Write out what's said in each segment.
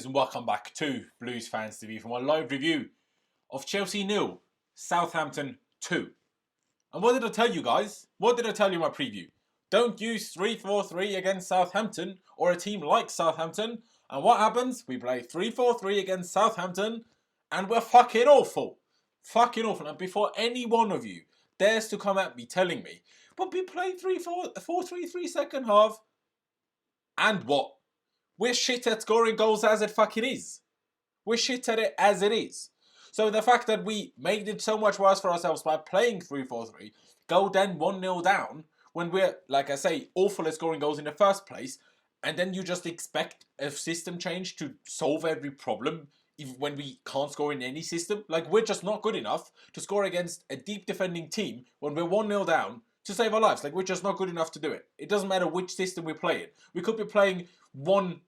guys, and welcome back to Blues Fans TV for my live review of Chelsea 0, Southampton 2. And what did I tell you guys? What did I tell you in my preview? Don't use 3-4-3 against Southampton or a team like Southampton. And what happens? We play 3-4-3 against Southampton and we're fucking awful. Fucking awful. And before any one of you dares to come at me telling me, but we played 4-3-3 second half. And what? We're shit at scoring goals as it fucking is. We're shit at it as it is. So the fact that we made it so much worse for ourselves by playing 3-4-3, go then 1-0 down, when we're, like I say, awful at scoring goals in the first place, and then you just expect a system change to solve every problem, even when we can't score in any system. Like, we're just not good enough to score against a deep defending team when we're 1-0 down to save our lives. Like, we're just not good enough to do it. It doesn't matter which system we're playing. We could be playing 1-10,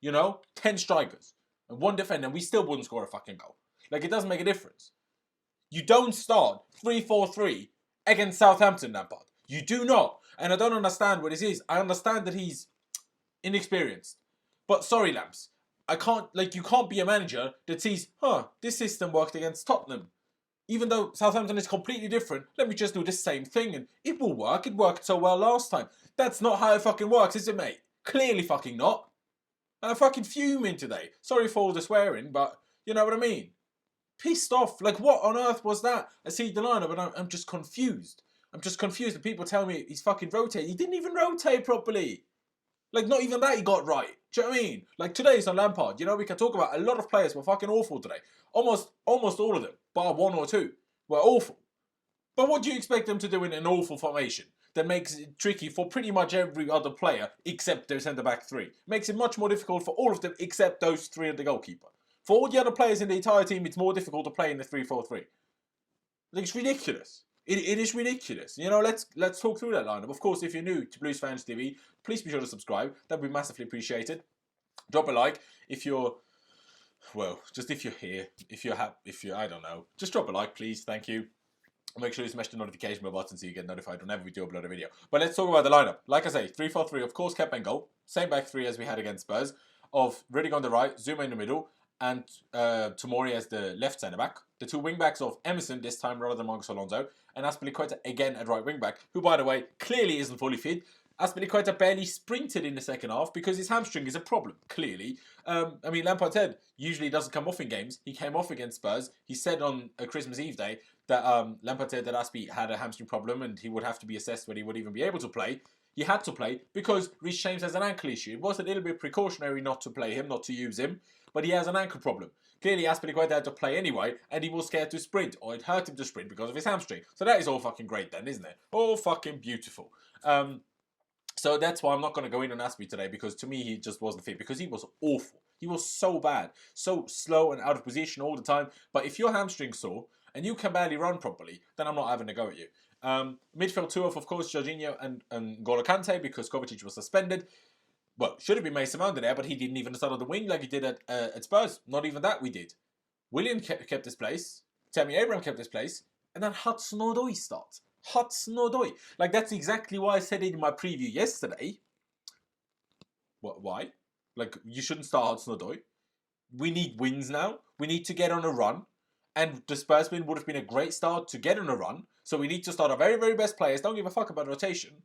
you know? 10 strikers and 1 defender, and we still wouldn't score a fucking goal. Like, it doesn't make a difference. You don't start 3-4-3 against Southampton, Lampard. You do not. And I don't understand what this is. I understand that he's inexperienced. But sorry, Lamps. You can't be a manager that sees, this system worked against Tottenham. Even though Southampton is completely different, let me just do the same thing and it will work. It worked so well last time. That's not how it fucking works, is it, mate? Clearly fucking not. And I'm fucking fuming today. Sorry for all the swearing, but you know what I mean? Pissed off. Like, what on earth was that? I see the lineup and I'm just confused. I'm just confused. And people tell me he's fucking rotating. He didn't even rotate properly. Like, not even that he got right. Do you know what I mean? Like, today's on Lampard. You know, we can talk about a lot of players were fucking awful today. Almost all of them, bar 1 or 2, were awful. But what do you expect them to do in an awful formation that makes it tricky for pretty much every other player except their centre-back 3? Makes it much more difficult for all of them except those 3 and the goalkeeper. For all the other players in the entire team, it's more difficult to play in the 3-4-3. Like, it's ridiculous. It is ridiculous. You know, let's talk through that lineup. Of course, if you're new to Blues Fans TV, please be sure to subscribe. That'd be massively appreciated. Drop a like if you're, well, just if you're here. If you're I don't know. Just drop a like, please. Thank you. Make sure you smash the notification bell button so you get notified whenever we do upload a video. But let's talk about the lineup. Like I say, 3-4-3, of course, kept and goal. Same back 3 as we had against Spurs. Of Riddick on the right, Zuma in the middle, and Tomori as the left centre-back. The 2 wing-backs of Emerson this time rather than Marcos Alonso. And Azpilicueta again at right wing-back, who, by the way, clearly isn't fully fit. Azpilicueta barely sprinted in the second half because his hamstring is a problem, clearly. I mean, Lampard said usually doesn't come off in games. He came off against Spurs. He said on a Christmas Eve day that Lampard said that Azpi had a hamstring problem and he would have to be assessed when he would even be able to play. He had to play because Reece James has an ankle issue. It was a little bit precautionary not to play him, not to use him, but he has an ankle problem. Clearly, Azpilicueta had to play anyway, and he was scared to sprint, or it hurt him to sprint because of his hamstring. So that is all fucking great then, isn't it? All fucking beautiful. So that's why I'm not going to go in on Azpi today, because to me, he just wasn't fit, because he was awful. He was so bad, so slow and out of position all the time. But if your hamstring's sore, and you can barely run properly, then I'm not having a go at you. Midfield 2 of course, Jorginho and N'Golo Kante, because Kovacic was suspended. Well, should have been Mason Mount there, but he didn't even start on the wing like he did at Spurs. Not even that we did. Willian kept his place. Tammy Abraham kept his place. And then Hudson-Odoi starts. Hudson-Odoi. Like, that's exactly why I said it in my preview yesterday. What? Why? Like, you shouldn't start Hudson-Odoi. We need wins now. We need to get on a run. And the Spurs win would have been a great start to get on a run. So we need to start our very, very best players. Don't give a fuck about rotation.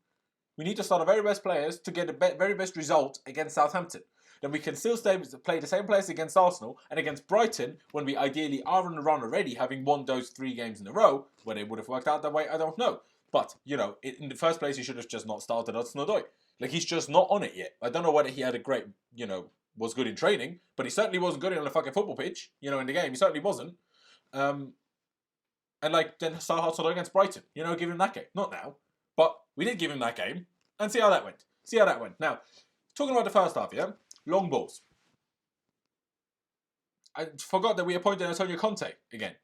We need to start our very best players to get the very best result against Southampton. Then we can still play the same players against Arsenal and against Brighton when we ideally are on the run already, having won those 3 games in a row. Whether it would have worked out that way, I don't know. But, you know, in the first place, he should have just not started Hudson-Odoi. Like, he's just not on it yet. I don't know whether he had a great, you know, was good in training, but he certainly wasn't good on the fucking football pitch, you know, in the game. He certainly wasn't. And, like, then start Hudson-Odoi against Brighton. You know, give him that game. Not now. But we did give him that game. And see how that went. See how that went. Now, talking about the first half, yeah? Long balls. I forgot that we appointed Antonio Conte again.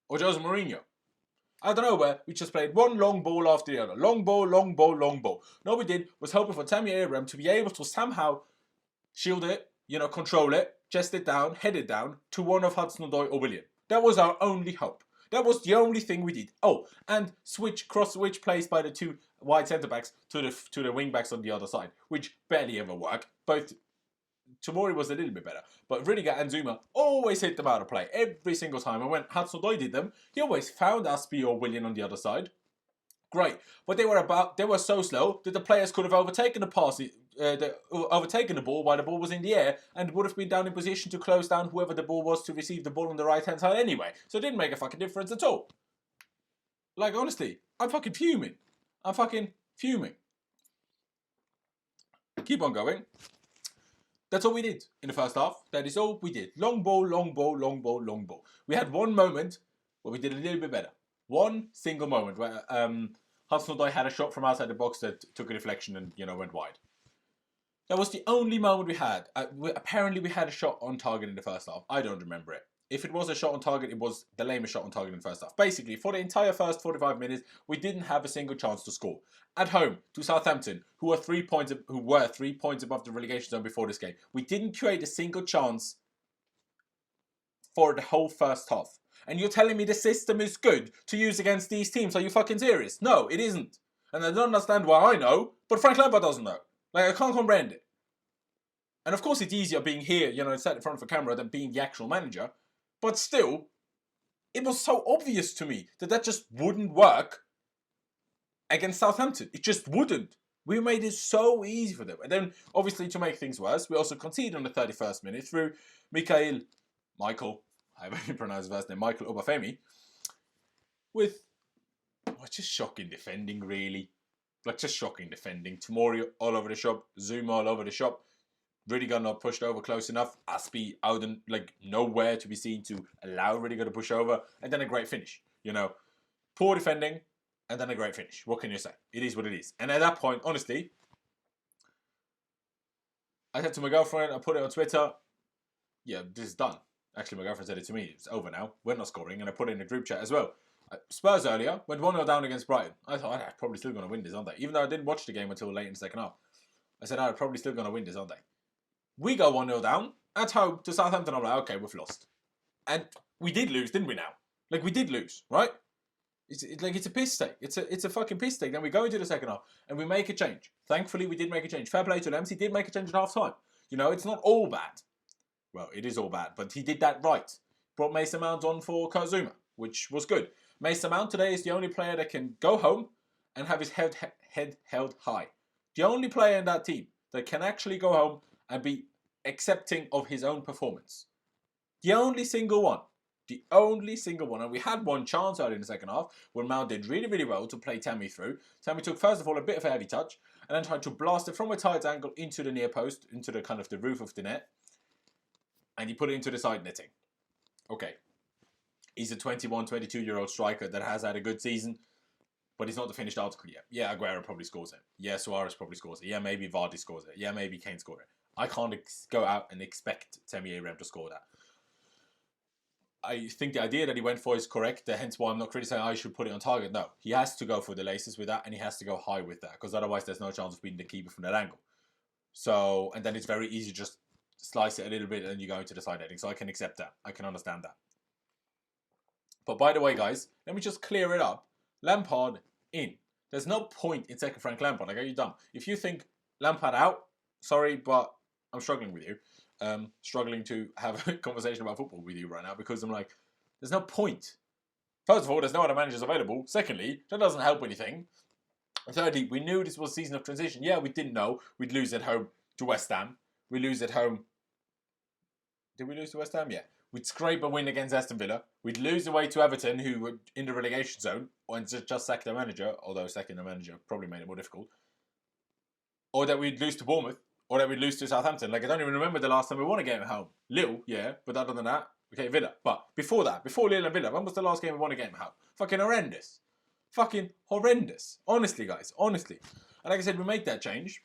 Or Jose Mourinho. I don't know where. We just played one long ball after the other. Long ball, long ball, long ball. No, we did was hoping for Tammy Abraham to be able to somehow shield it, you know, control it, chest it down, head it down to one of Hudson-Odoi or Willian. That was our only hope. That was the only thing we did. Oh, and cross switch plays by the 2 wide centre backs to the wing backs on the other side, which barely ever work. Both Tomori was a little bit better. But Rudiger and Zuma always hit them out of play every single time. And when Hudson-Odoi did them, he always found Aspie or Willian on the other side. Great. But they were so slow that the players could have overtaken the pass, overtaken the ball while the ball was in the air, and would have been down in position to close down whoever the ball was to receive the ball on the right-hand side anyway. So it didn't make a fucking difference at all. Like, honestly, I'm fucking fuming. I'm fucking fuming. Keep on going. That's all we did in the first half. That is all we did. Long ball, long ball, long ball, long ball. We had one moment where we did a little bit better. One single moment where Hudson-Odoi had a shot from outside the box that took a deflection and, went wide. That was the only moment we had. Apparently we had a shot on target in the first half. I don't remember it. If it was a shot on target, it was the lamest shot on target in the first half. Basically, for the entire first 45 minutes, we didn't have a single chance to score. At home to Southampton, who were 3 points above the relegation zone before this game, we didn't create a single chance for the whole first half. And you're telling me the system is good to use against these teams? Are you fucking serious? No, it isn't. And I don't understand why I know, but Frank Lampard doesn't know. Like, I can't comprehend it. And of course it's easier being here, sat in front of a camera than being the actual manager. But still, it was so obvious to me that just wouldn't work against Southampton. It just wouldn't. We made it so easy for them. And then, obviously, to make things worse, we also conceded on the 31st minute through Michael, however you pronounce his first name, Michael Obafemi, with just shocking defending, really. Like, just shocking defending. Tomori all over the shop, Zuma all over the shop. Rudiger not pushed over close enough. Aspie out and nowhere to be seen to allow Rudiger to push over. And then a great finish. Poor defending and then a great finish. What can you say? It is what it is. And at that point, honestly, I said to my girlfriend, I put it on Twitter, yeah, this is done. Actually, my girlfriend said it to me. It's over now. We're not scoring. And I put it in the group chat as well. Spurs earlier went 1-0 down against Brighton. I thought, they're probably still going to win this, aren't they? Even though I didn't watch the game until late in the second half. I said, they're probably still going to win this, aren't they? We go 1-0 down at home to Southampton. I'm like, okay, we've lost. And we did lose, didn't we now? Like, we did lose, right? It's a piss take. It's a fucking piss take. Then we go into the second half and we make a change. Thankfully, we did make a change. Fair play to them. He did make a change at half time. It's not all bad. Well, it is all bad, but he did that right. Brought Mason Mount on for Kurt Zuma, which was good. Mason Mount today is the only player that can go home and have his head held high. The only player in that team that can actually go home and be accepting of his own performance. The only single one. And we had one chance early in the second half when Mount did really, really well to play Tammy through. Tammy took, first of all, a bit of a heavy touch and then tried to blast it from a tight angle into the near post, into the kind of the roof of the net. And he put it into the side netting. Okay. He's a 21, 22-year-old striker that has had a good season, but he's not the finished article yet. Yeah, Aguero probably scores it. Yeah, Suarez probably scores it. Yeah, maybe Vardy scores it. Yeah, maybe Kane scores it. I can't go out and expect Tammy Abraham to score that. I think the idea that he went for is correct, hence why I'm not criticizing I should put it on target. No, he has to go for the laces with that, and he has to go high with that, because otherwise there's no chance of beating the keeper from that angle. So, and then it's very easy to just slice it a little bit and then you go into the side heading. So I can accept that. I can understand that. But by the way, guys, let me just clear it up. Lampard in. There's no point in taking Frank Lampard. Like, are you dumb? If you think Lampard out, sorry, but I'm struggling with you. Struggling to have a conversation about football with you right now because I'm like, there's no point. First of all, there's no other managers available. Secondly, that doesn't help anything. Thirdly, we knew this was a season of transition. Yeah, we didn't know we'd lose at home to West Ham. We lose at home. Did we lose to West Ham? Yeah. We'd scrape a win against Aston Villa. We'd lose away to Everton, who were in the relegation zone, and just sacked their manager, although sacking their manager probably made it more difficult. Or that we'd lose to Bournemouth. Or that we'd lose to Southampton. Like, I don't even remember the last time we won a game at home. Lille, yeah, but other than that, okay, Villa. But before that, before Lille and Villa, when was the last game we won a game at home? Fucking horrendous. Fucking horrendous. Honestly, guys, honestly. And like I said, we make that change.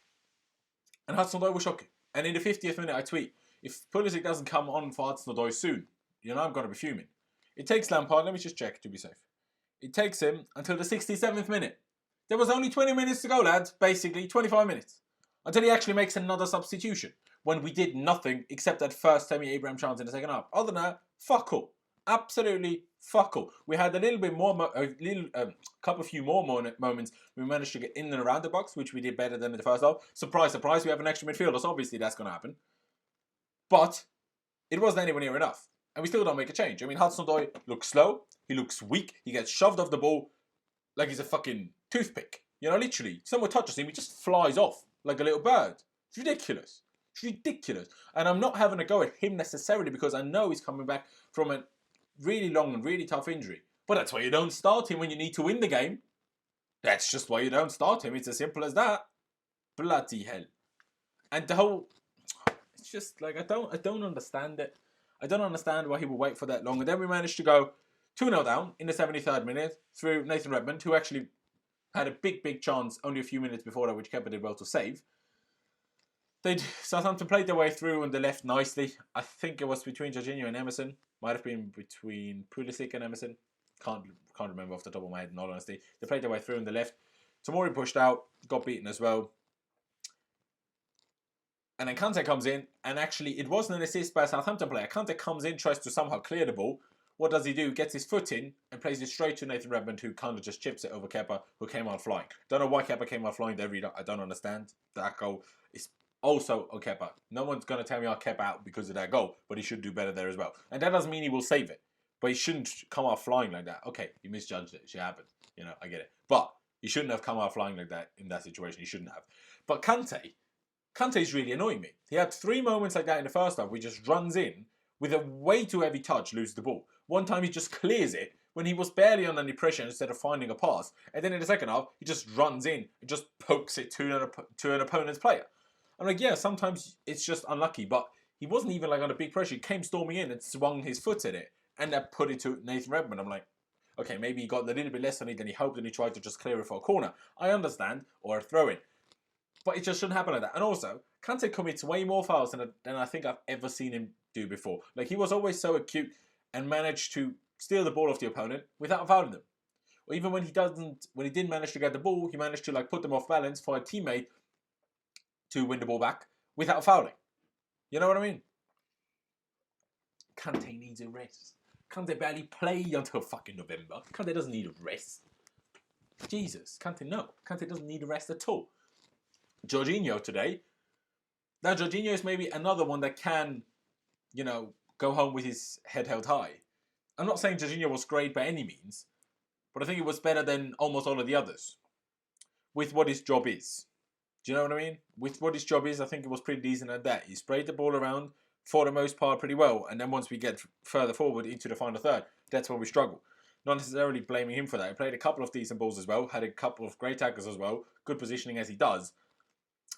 And Hudson-Odoi was shocking. And in the 50th minute, I tweet, if Pulisic doesn't come on for Hudson-Odoi soon, I'm going to be fuming. It takes Lampard, let me just check to be safe. It takes him until the 67th minute. There was only 20 minutes to go, lads, basically, 25 minutes. Until he actually makes another substitution. When we did nothing except that first Tammy Abraham chance in the second half. Other than that, fuck all. Absolutely fuck all. We had a little bit more, few more moments. We managed to get in and around the box, which we did better than in the first half. Surprise, surprise, we have an extra midfielder, so obviously that's going to happen. But it wasn't anywhere near enough. And we still don't make a change. I mean, Hudson-Odoi looks slow. He looks weak. He gets shoved off the ball like he's a fucking toothpick. You know, literally. Someone touches him, he just flies off like a little bird. It's ridiculous. It's ridiculous. And I'm not having a go at him necessarily because I know he's coming back from a really long and really tough injury. But that's why you don't start him when you need to win the game. That's just why you don't start him. It's as simple as that. Bloody hell. And the whole... It's just like, I don't understand it. I don't understand why he would wait for that long. And then we managed to go 2-0 down in the 73rd minute through Nathan Redmond, who actually had a big chance only a few minutes before that, which Kepa did well to save. Southampton played their way through on the left nicely. I think it was between Jorginho and Emerson. Might have been between Pulisic and Emerson. Can't remember off the top of my head, in all honesty. They played their way through on the left. Tomori pushed out, got beaten as well. And then Kante comes in, and actually it wasn't an assist by a Southampton player. Kante comes in, tries to somehow clear the ball. What does he do? Gets his foot in and plays it straight to Nathan Redmond, who kind of just chips it over Kepa, who came out flying. Don't know why Kepa came out flying there. I don't understand. That goal is also on Kepa. No one's going to tell me I'll Kepa out because of that goal, but he should do better there as well. And that doesn't mean he will save it, but he shouldn't come out flying like that. Okay, you misjudged it. It should happen. You know, I get it. But he shouldn't have come out flying like that in that situation. He shouldn't have. But Kante's really annoying me. He had 3 moments like that in the first half where he just runs in with a way too heavy touch, loses the ball. One time he just clears it when he was barely under any pressure instead of finding a pass. And then in the second half, he just runs in and just pokes it to an opponent's player. I'm like, yeah, sometimes it's just unlucky, but he wasn't even like under big pressure. He came storming in and swung his foot at it, and that put it to Nathan Redmond. I'm like, okay, maybe he got a little bit less on it than he hoped, and he tried to just clear it for a corner. I understand, or a throw-in. But it just shouldn't happen like that. And also, Kante commits way more fouls than I think I've ever seen him do before. Like, he was always so acute and managed to steal the ball off the opponent without fouling them. Or even when he didn't manage to get the ball, he managed to like put them off balance for a teammate to win the ball back without fouling. You know what I mean? Kante needs a rest. Kante barely played until fucking November. Kante doesn't need a rest. Jesus, Kante, no. Kante doesn't need a rest at all. Jorginho today. Now, Jorginho is maybe another one that can, you know, go home with his head held high. I'm not saying Jorginho was great by any means, but I think it was better than almost all of the others with what his job is. Do you know what I mean? With what his job is, I think it was pretty decent at that. He sprayed the ball around for the most part pretty well, and then once we get further forward into the final third, that's where we struggle. Not necessarily blaming him for that. He played a couple of decent balls as well, had a couple of great tackles as well, good positioning as he does,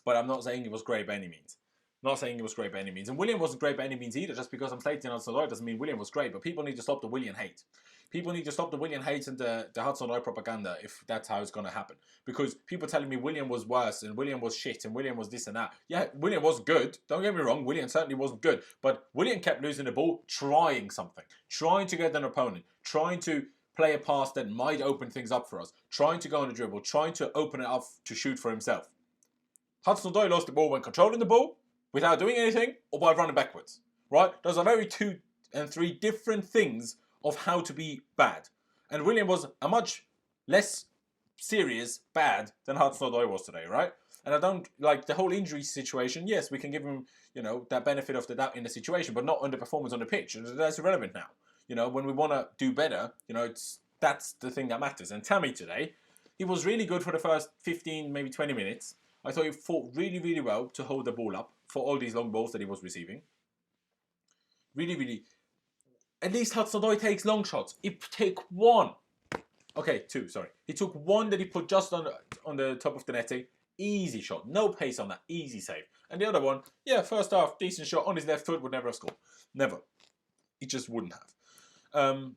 but I'm not saying he was great by any means. Not saying he was great by any means. And Willian wasn't great by any means either. Just because I'm slating Hudson-Odoi doesn't mean Willian was great. But people need to stop the Willian hate. People need to stop the Willian hate and the Hudson-Odoi propaganda if that's how it's going to happen. Because people telling me Willian was worse and Willian was shit and Willian was this and that. Yeah, Willian was good. Don't get me wrong. Willian certainly wasn't good. But Willian kept losing the ball, trying something. Trying to get an opponent. Trying to play a pass that might open things up for us. Trying to go on a dribble. Trying to open it up to shoot for himself. Hudson-Odoi lost the ball when controlling the ball, without doing anything, or by running backwards, right? Those are very 2 and 3 different things of how to be bad. And William was a much less serious bad than Hudson-Odoi was today, right? And I don't like the whole injury situation. Yes, we can give him, you know, that benefit of the doubt in the situation, but not on the performance on the pitch. And that's irrelevant now. You know, when we want to do better, you know, that's the thing that matters. And Tammy today, he was really good for the first 15, maybe 20 minutes. I thought he fought really, really well to hold the ball up for all these long balls that he was receiving. Really, really. At least Hudson-Odoi takes long shots. He took 1. Okay, 2, sorry. He took 1 that he put just on the top of the netting. Easy shot. No pace on that. Easy save. And the other one, yeah, first half, decent shot on his left foot, would never have scored. Never. He just wouldn't have. And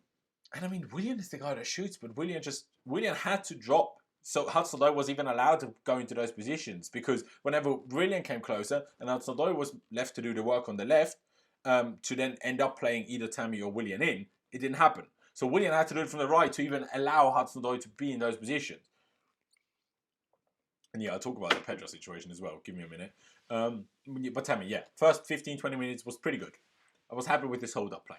I mean, Willian is the guy that shoots, but Willian had to drop. So Hudson-Odoi was even allowed to go into those positions because whenever Willian came closer and Hudson-Odoi was left to do the work on the left, to then end up playing either Tammy or Willian in, it didn't happen. So Willian had to do it from the right to even allow Hudson-Odoi to be in those positions. And yeah, I'll talk about the Pedro situation as well. Give me a minute. But Tammy, yeah, first 15, 20 minutes was pretty good. I was happy with this hold-up play.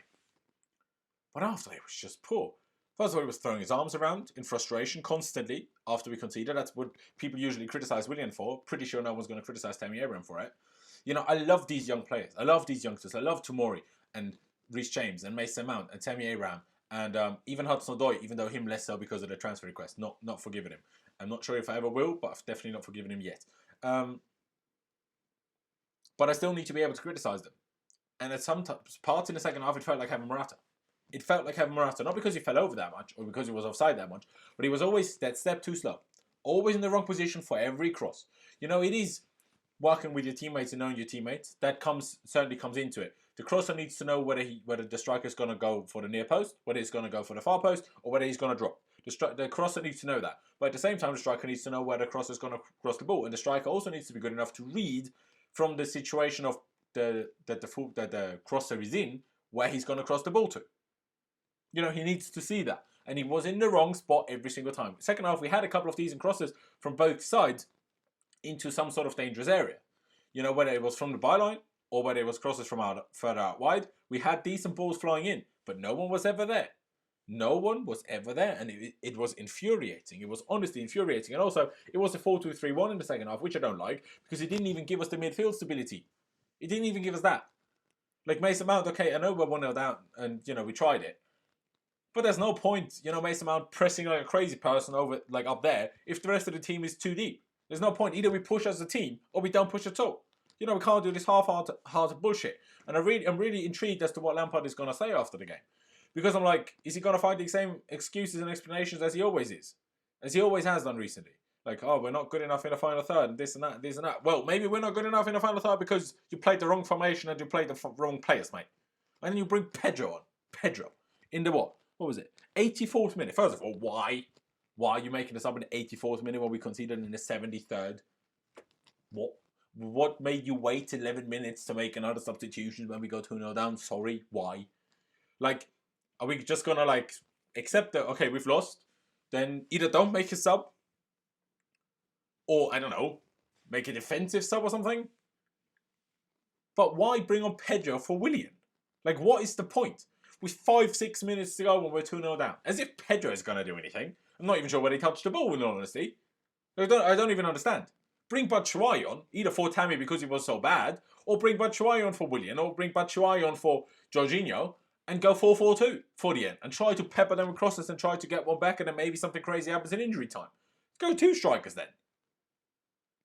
But after it was just poor. First of all, he was throwing his arms around in frustration constantly after we conceded. That's what people usually criticise Willian for. Pretty sure no one's going to criticise Tammy Abraham for it. You know, I love these young players. I love these youngsters. I love Tomori and Reece James and Mason Mount and Tammy Abraham and even Hudson-Odoi, even though him less so because of the transfer request. Not forgiving him. I'm not sure if I ever will, but I've definitely not forgiven him yet. But I still need to be able to criticise them. And at some parts in the second half, it felt like having Morata. It felt like having Morata, not because he fell over that much or because he was offside that much, but he was always that step too slow. Always in the wrong position for every cross. You know, it is working with your teammates and knowing your teammates. That certainly comes into it. The crosser needs to know whether the striker's going to go for the near post, whether he's going to go for the far post, or whether he's going to drop. The crosser needs to know that. But at the same time, the striker needs to know where the crosser is going to cross the ball. And the striker also needs to be good enough to read from the situation of that the crosser is in, where he's going to cross the ball to. You know, he needs to see that. And he was in the wrong spot every single time. Second half, we had a couple of decent crosses from both sides into some sort of dangerous area. You know, whether it was from the byline or whether it was crosses from further out wide, we had decent balls flying in, but no one was ever there. No one was ever there, and it was infuriating. It was honestly infuriating. And also, it was a 4-2-3-1 in the second half, which I don't like, because it didn't even give us the midfield stability. It didn't even give us that. Like Mason Mount, okay, I know we're 1-0 down, and, you know, we tried it. But there's no point, you know, Mason Mount pressing like a crazy person over, like up there, if the rest of the team is too deep. There's no point. Either we push as a team, or we don't push at all. You know, we can't do this half-hearted bullshit. And I'm really intrigued as to what Lampard is going to say after the game. Because I'm like, is he going to find the same excuses and explanations as he always is? As he always has done recently. Like, oh, we're not good enough in the final third, and this and that, and this and that. Well, maybe we're not good enough in the final third because you played the wrong formation and you played the wrong players, mate. And then you bring Pedro on. Pedro. In the what? What was it? 84th minute. First of all, why? Why are you making us up in the 84th minute when we conceded in the 73rd? What made you wait 11 minutes to make another substitution when we go 2-0 down? Sorry, why? Like, are we just going to, like, accept that, okay, we've lost, then either don't make a sub, or, I don't know, make a defensive sub or something? But why bring on Pedro for Willian? Like, what is the point? With 5-6 minutes to go when we're 2-0 down. As if Pedro is going to do anything. I'm not even sure where he touched the ball, in all honesty. I don't even understand. Bring Batshuayi on, either for Tammy because he was so bad, or bring Batshuayi on for Willian, or bring Batshuayi on for Jorginho, and go 4-4-2 for the end. And try to pepper them with crosses and try to get one back, and then maybe something crazy happens in injury time. Go 2 strikers then.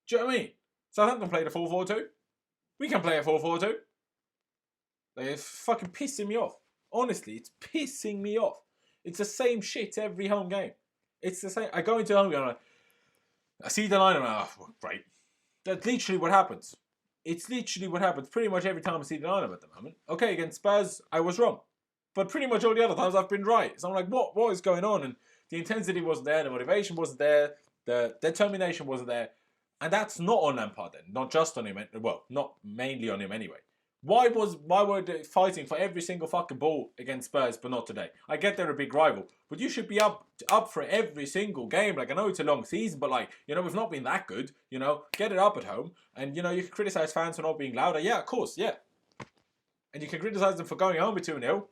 Do you know what I mean? Southampton played a 4-4-2. We can play a 4-4-2. Like, it's fucking pissing me off. Honestly, it's pissing me off. It's the same shit every home game. It's the same. I go into home game and I see the line and I'm like, oh, great. That's literally what happens. It's literally what happens pretty much every time I see the lineup at the moment. Okay, against Spurs, I was wrong. But pretty much all the other times I've been right. So I'm like, what is going on? And the intensity wasn't there, the motivation wasn't there, the determination wasn't there. And that's not on Lampard then. Not just on him. Well, not mainly on him anyway. Why were they fighting for every single fucking ball against Spurs, but not today? I get they're a big rival, but you should be up for every single game. Like, I know it's a long season, but like, you know, we've not been that good. You know, get it up at home, and you know, you can criticize fans for not being louder. Yeah, of course, yeah. And you can criticize them for going home with 2-0,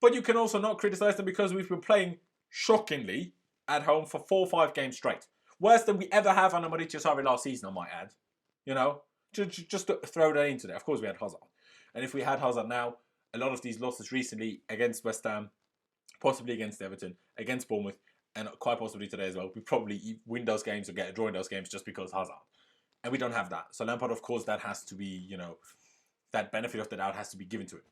but you can also not criticize them because we've been playing shockingly at home for 4 or 5 games straight, worse than we ever have under Mauricio Sarri last season, I might add. You know. Just to throw that into there. Of course, we had Hazard. And if we had Hazard now, a lot of these losses recently against West Ham, possibly against Everton, against Bournemouth, and quite possibly today as well, we probably win those games or get a draw in those games just because Hazard. And we don't have that. So Lampard, of course, that has to be, you know, that benefit of the doubt has to be given to him.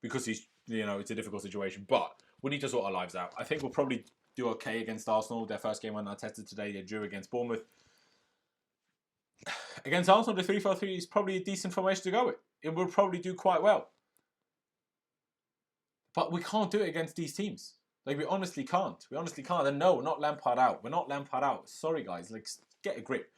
Because he's, you know, it's a difficult situation. But we need to sort our lives out. I think we'll probably do okay against Arsenal. Their first game when I tested today, they drew against Bournemouth. Against Arsenal, the 3-4-3 is probably a decent formation to go with. It will probably do quite well. But we can't do it against these teams. Like, we honestly can't. We honestly can't. And no, we're not Lampard out. We're not Lampard out. Sorry, guys. Like, get a grip.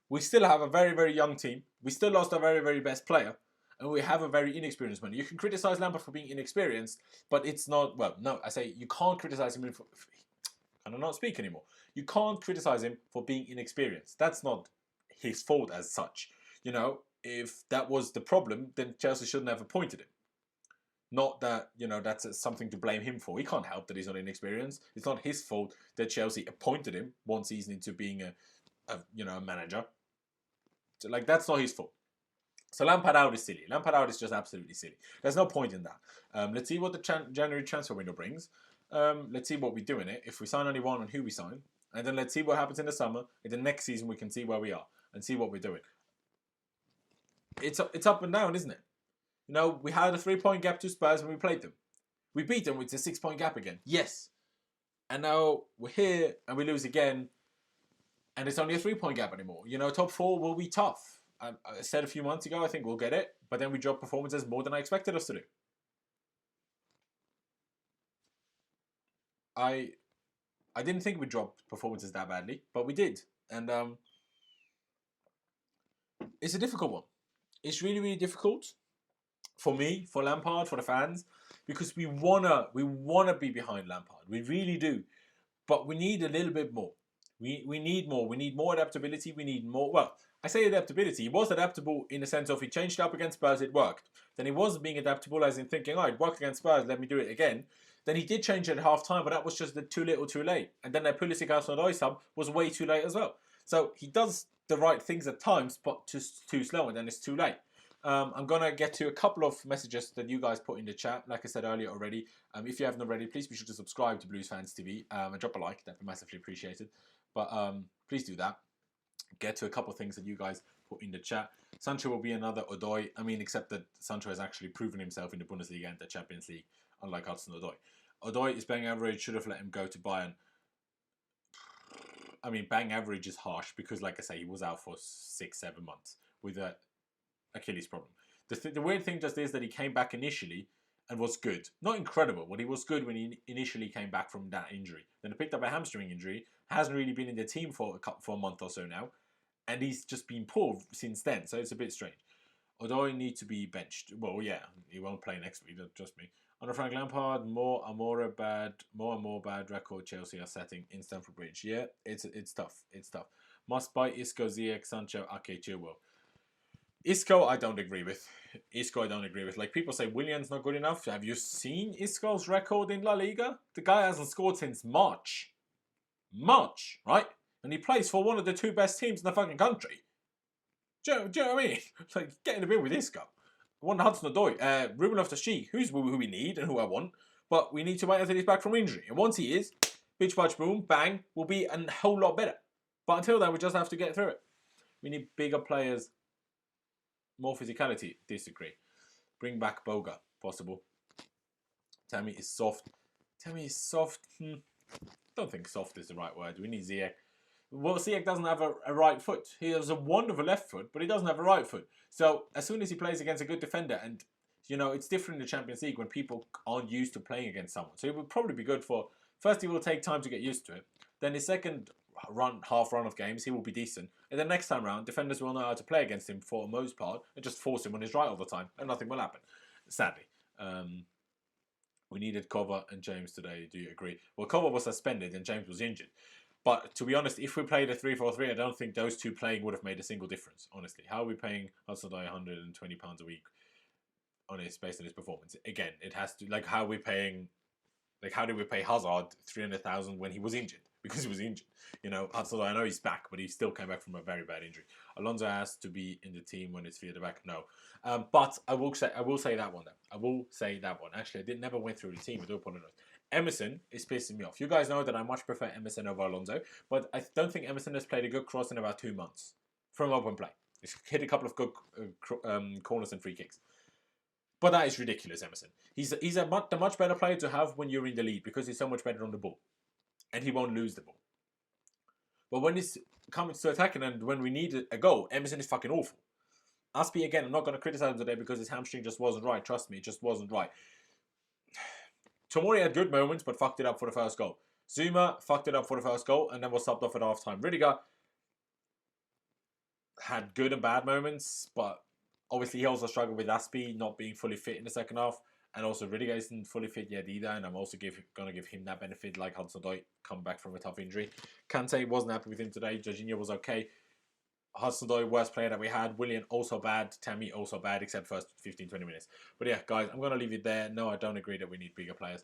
We still have a very, very young team. We still lost our very, very best player. And we have a very inexperienced man. You can criticize Lampard for being inexperienced, but it's not... Well, no, I say you can't criticize him for... I do not speak anymore. You can't criticize him for being inexperienced. That's not his fault as such. You know, if that was the problem, then Chelsea shouldn't have appointed him. Not that, you know, that's something to blame him for. He can't help that he's not inexperienced. It's not his fault that Chelsea appointed him one season into being a manager. So, like, that's not his fault. So Lampard out is silly. Lampard out is just absolutely silly. There's no point in that. Let's see what the January transfer window brings. Let's see what we do in it. If we sign anyone and who we sign. And then let's see what happens in the summer. In the next season, we can see where we are and see what we're doing. It's up and down, isn't it? You know, we had a 3-point gap to Spurs when we played them. We beat them with a 6-point gap again. Yes. And now we're here and we lose again. And it's only a 3-point gap anymore. You know, top 4 will be tough. I said a few months ago, I think we'll get it. But then we dropped performances more than I expected us to do. I didn't think we dropped performances that badly, but we did. And it's a difficult one. It's really, really difficult for me, for Lampard, for the fans, because we wanna be behind Lampard. We really do. But we need a little bit more. We need more. We need more adaptability. We need more. Well, I say adaptability. He was adaptable in the sense of he changed it up against Spurs, it worked. Then he wasn't being adaptable as in thinking, oh, it worked against Spurs, let me do it again. Then he did change it at half time, but that was just too little too late. And then that Pulisic Hudson-Odoi sub was way too late as well. So he does the right things at times, but just too slow, and then it's too late. I'm going to get to a couple of messages that you guys put in the chat. Like I said earlier already, if you haven't already, please be sure to subscribe to Blues Fans TV and drop a like. That'd be massively appreciated. But please do that. Get to a couple of things that you guys put in the chat. Sancho will be another Odoi. I mean, except that Sancho has actually proven himself in the Bundesliga and the Champions League, unlike Hudson-Odoi. Odoi is bang average. Should have let him go to Bayern. I mean, bang average is harsh because, like I say, he was out for 6-7 months with a Achilles problem. The weird thing just is that he came back initially and was good. Not incredible, but he was good when he initially came back from that injury. Then he picked up a hamstring injury. Hasn't really been in the team for a month or so now. And he's just been poor since then. So it's a bit strange. Odoi needs to be benched. Well, yeah, he won't play next week, trust me. Under Frank Lampard, more and more bad record Chelsea are setting in Stamford Bridge. Yeah, it's tough. It's tough. Must buy Isco, Ziyech, Sancho, Ake, Chilwell. Isco, I don't agree with. Like, people say Willian's not good enough. Have you seen Isco's record in La Liga? The guy hasn't scored since March. Right? And he plays for one of the 2 best teams in the fucking country. Do you know what I mean? Like, get in a bit with Isco. One Hudson-Odoi. Ruben Loftus-Cheek, who we need and who I want. But we need to wait until he's back from injury. And once he is, bitch, batch, boom, bang, we'll be a whole lot better. But until then, we just have to get through it. We need bigger players. More physicality. Disagree. Bring back Boga. Possible. Tammy is soft. Don't think soft is the right word. We need Ziyech. Well, Ziyech doesn't have a right foot. He has a wonderful left foot, but he doesn't have a right foot. So as soon as he plays against a good defender, and you know it's different in the Champions League when people aren't used to playing against someone. So it would probably be good for. First, he will take time to get used to it. Then his second half run of games, he will be decent. And then next time round, defenders will know how to play against him for the most part and just force him on his right all the time, and nothing will happen. Sadly. We needed Cover and James today. Do you agree? Well, Cover was suspended and James was injured. But to be honest, if we played a 3-4-3, I don't think those 2 playing would have made a single difference, honestly. How are we paying Hudson-Odoi £120 a week based on his performance? Again, it has to, like, how did we pay Hazard 300,000 when he was injured? Because he was injured. You know, Hudson-Odoi, I know he's back, but he still came back from a very bad injury. Alonso has to be in the team when it's via the back. No. But I will say that one, though. I will say that one. Actually, I never went through the team. I do apologize. Emerson is pissing me off. You guys know that I much prefer Emerson over Alonso, but I don't think Emerson has played a good cross in about 2 months from open play. He's hit a couple of good corners and free kicks. But that is ridiculous, Emerson. He's a much better player to have when you're in the lead because he's so much better on the ball. And he won't lose the ball. But when it's coming to attacking and when we need a goal, Emerson is fucking awful. Aspie, again, I'm not going to criticize him today because his hamstring just wasn't right. Trust me, it just wasn't right. Tomori had good moments, but fucked it up for the first goal. Zuma fucked it up for the first goal and then was subbed off at half time. Ridiger had good and bad moments, but obviously he also struggled with Aspie not being fully fit in the second half. And also Ridiger isn't fully fit yet either, and I'm also going to give him that benefit like Hudson-Odoi come back from a tough injury. Kante wasn't happy with him today. Jorginho was okay. Hudson-Odoi, worst player that we had. Willian, also bad. Tammy, also bad, except first 15-20 minutes. But yeah, guys, I'm going to leave it there. No, I don't agree that we need bigger players.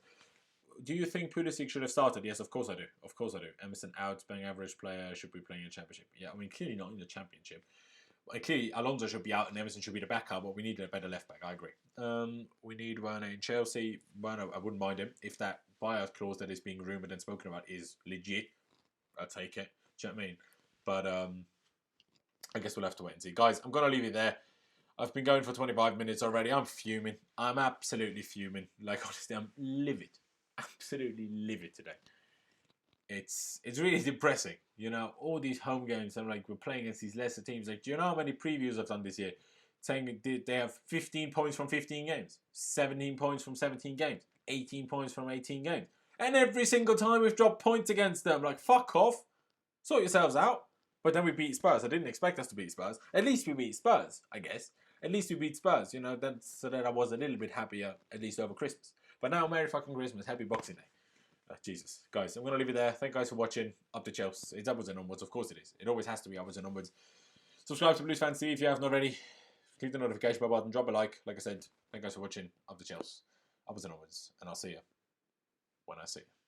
Do you think Pulisic should have started? Yes, of course I do. Of course I do. Emerson out, bang average player, should be playing in the Championship. Yeah, I mean, clearly not in the Championship. Clearly, Alonso should be out and Emerson should be the backup, but we needed a better left back. I agree. We need Werner in Chelsea. Werner, I wouldn't mind him if that buyout clause that is being rumoured and spoken about is legit. I'll take it. Do you know what I mean? But I guess we'll have to wait and see. Guys, I'm going to leave it there. I've been going for 25 minutes already. I'm fuming. I'm absolutely fuming. Like, honestly, I'm livid. Absolutely livid today. It's really depressing. You know, all these home games, I'm like, we're playing against these lesser teams. Like, do you know how many previews I've done this year? Saying they have 15 points from 15 games, 17 points from 17 games, 18 points from 18 games. And every single time we've dropped points against them. Like, fuck off. Sort yourselves out. But then we beat Spurs. I didn't expect us to beat Spurs. At least we beat Spurs, I guess. At least we beat Spurs, you know, so that I was a little bit happier, at least over Christmas. But now, Merry fucking Christmas. Happy Boxing Day. Jesus. Guys, I'm going to leave it there. Thank you guys for watching. Up to Chelsea. It's upwards and onwards. Of course it is. It always has to be upwards and onwards. Subscribe to Blues Fans TV if you haven't already. Click the notification bell button. Drop a like. Like I said, thank you guys for watching. Up to Chelsea. Upwards and onwards. And I'll see you when I see you.